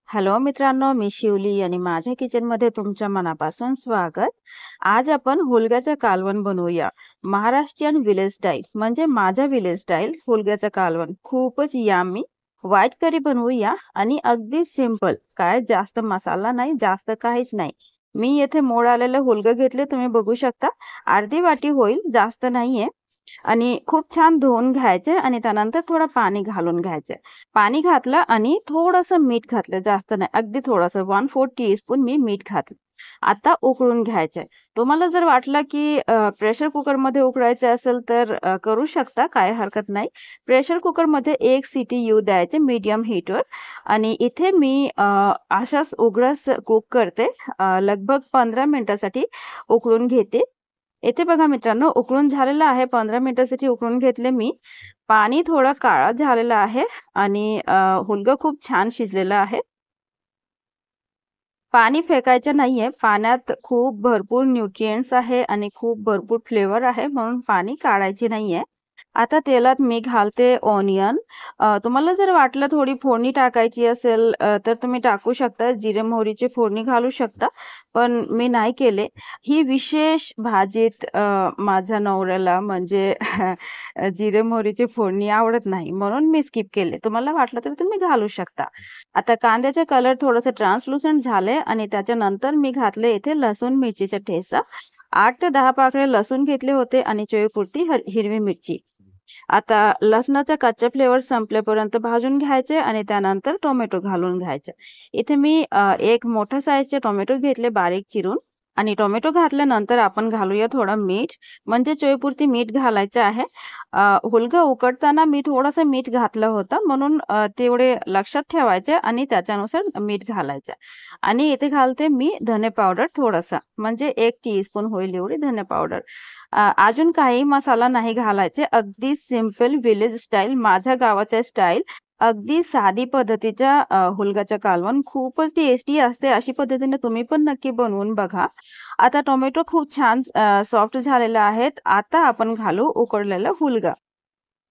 Hello मित्रांनो, मी शिवली आणि माझ्या किचनमध्ये तुमच्या मनापासून स्वागत. आज आपण हुलग्याचं कालवण बनवूया. महाराष्ट्रीयन विलेज स्टाईल म्हणजे माझ्या विलेज स्टाईल हुलग्याचं कालवण खूपच यम्मी. व्हाईट करी बनवूया आणि अगदी सिंपल. काय जास्त मसाला नाही, जास्त काहीच नाही. मी येथे मोड आलेले हुलगे घेतले, तुम्ही बघू शकता. अर्धी वाटी होईल, जास्त नाहीये. आणि खूप छान धुवून घ्यायचे आणि त्यानंतर थोडं पाणी घालून घ्यायचे. पाणी घातलं आणि थोडंसं मीठ घातलं, जास्त नाही, अगदी थोडंसं 1/4 टीस्पून मी मीठ घातलं. आता उकळून घ्यायचंय. तुम्हाला जर वाटलं की प्रेशर कुकरमध्ये उकळायचं असेल तर करू शकता, काय हरकत नाही. प्रेशर कुकरमध्ये 1 शिटी येऊ द्यायचे मीडियम हीटवर. आणि इथे मी अशाच उघडच कुक करते. लगभग 15 मिनिटासाठी उकळून घेते. इथे बघा मित्रांनो, उकळून झालेलं आहे. 15 मिनिटासाठी उकळून घेतले मी. पाणी थोडं काळं झालेलं आहे आणि हुलगं खूप छान शिजलेलं आहे. पाणी फेकायचं नाहीये. पाण्यात खूप भरपूर न्यूट्रिएंट्स आहे आणि खूप भरपूर फ्लेवर आहे, म्हणून पाणी काढायचे नाहीये. आता तेलात मी घालते ऑनियन. तुम्हाला जर वाटलं थोडी फोडणी टाकायची असेल तर तुम्ही टाकू शकता. जिरे मोहरीची फोडणी घालू शकता. पण मी नाही केले. ही विशेष भाजीत माझ्या नवऱ्याला म्हणजे जिरे मोहरीची फोडणी आवडत नाही, म्हणून मी स्किप केले. तुम्हाला वाटलं तर तुम्ही घालू शकता. आता कांद्याचे कलर थोडंसं ट्रान्सलुसंट झाले आणि त्याच्यानंतर मी घातले इथे लसूण मिरचीचा ठेचा. 8 ते 10 पाकळे लसूण घेतले होते आणि चवीपुरती हिरवी मिरची. आता लसणाचा कच्चा फ्लेवर संपलेपर्यंत भाजून घ्यायचे आणि त्यानंतर टोमॅटो घालून घ्यायचे. इथे मी एक मोठा साईजचे टोमॅटो घेतले बारीक चिरून. आणि टोमॅटो घातल्यानंतर आपण घालूया थोडं मीठ, म्हणजे चवीपुरती मीठ घालायचं आहे. हुलगं उकडताना मी थोडंसं मीठ घातलं होतं, म्हणून तेवढे लक्षात ठेवायचे आणि त्याच्यानुसार मीठ घालायचं. आणि इथे घालते मी धने पावडर थोडासा, म्हणजे 1 टीस्पून होईल एवढी धने पावडर. अजून काही मसाला नाही घालायचे. अगदी सिंपल विलेज स्टाईल, माझ्या गावाच्या स्टाईल. अगदी साधी पद्धतीच्या हुलगाचं कालवण खूपच टेस्टी असते. अशी पद्धतीने तुम्ही पण नक्की बनवून बघा. आता टोमॅटो खूप छान सॉफ्ट झालेले आहेत. आता आपण घालू उकडलेला हुलगा.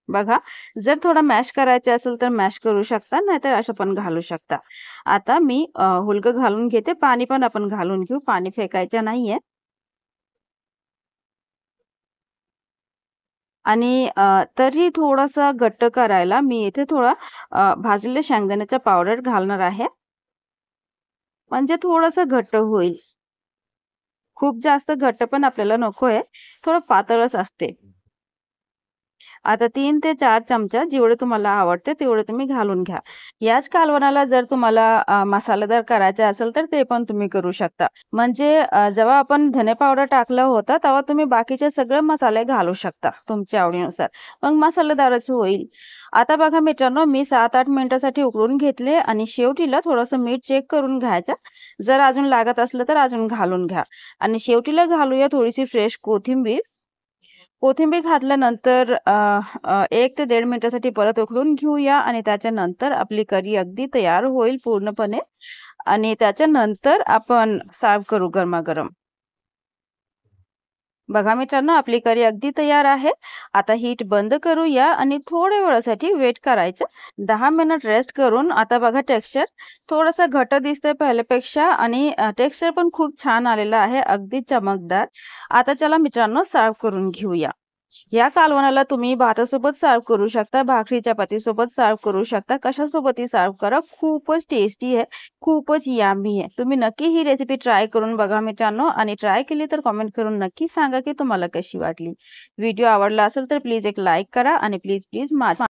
बघा, जर थोडा मॅश करायचे असेल तर मॅश करू शकता, नाहीतर असं पण घालू शकता. आता मी हुलगं घालून घेते. पाणी पण आपण घालून घेऊ, पाणी फेकायचं नाहीये. आणि तरी थोडंसं घट्ट करायला मी इथे थोडा भाजलेल्या शेंगदाण्याचा पावडर घालणार आहे. म्हणजे थोडंसं घट्ट होईल. खूप जास्त घट्ट पण आपल्याला नकोय. थोडं पातळच असते. आता 3 ते 4 चमचा जेवढे तुम्हाला आवडते तेवढे तुम्ही घालून घ्या. याच कालवणाला जर तुम्हाला मसालेदार करायचे असेल तर ते पण तुम्ही करू शकता. म्हणजे जेव्हा आपण धने पावडर टाकलं होतं तेव्हा तुम्ही बाकीचे सगळे मसाले घालू शकता तुमच्या आवडीनुसार. मग मसालेदारच होईल. आता बघा मित्रांनो, मी 7-8 मिनिटासाठी उकळून घेतले आणि शेवटीला थोडंसं मीठ चेक करून घ्यायचं. जर अजून लागत असलं तर अजून घालून घ्या. आणि शेवटीला घालूया थोडीशी फ्रेश कोथिंबीर. कोथिंबीर घातल्यानंतर 1 ते 1.5 मिनिटासाठी परत उकळून घेऊया आणि त्याच्यानंतर आपली करी अगदी तयार होईल पूर्णपणे. आणि त्याच्यानंतर आपण सर्व्ह करू गरमागरम. बघा मित्रांनो, आपली करी अगदी तयार आहे. आता हीट बंद करूया आणि थोड्या वेळासाठी वेट करायचं. 10 मिनिट रेस्ट करून आता बघा टेक्स्चर थोडंसं घट्ट दिसतंय पहिल्यापेक्षा आणि टेक्स्चर पण खूप छान आलेलं आहे, अगदी चमकदार. आता चला मित्रांनो, सर्व्ह करून घेऊया. या कालवणाला तुम्ही भातासोबत सर्व्ह करू शकता, भाकरी चपातीसोबत सर्व्ह करू शकता. कशासोबतही सर्व्ह करा. खूपच टेस्टी आहे, खूपच यम्मी आहे. तुम्ही नक्की ही रेसिपी ट्राय करून बघा मित्रांनो, आणि ट्राय केली तर कमेंट करून नक्की सांगा की तुम्हाला कशी वाटली. व्हिडिओ आवडला असेल तर प्लीज एक लाईक करा आणि प्लीज प्लीज माझ्या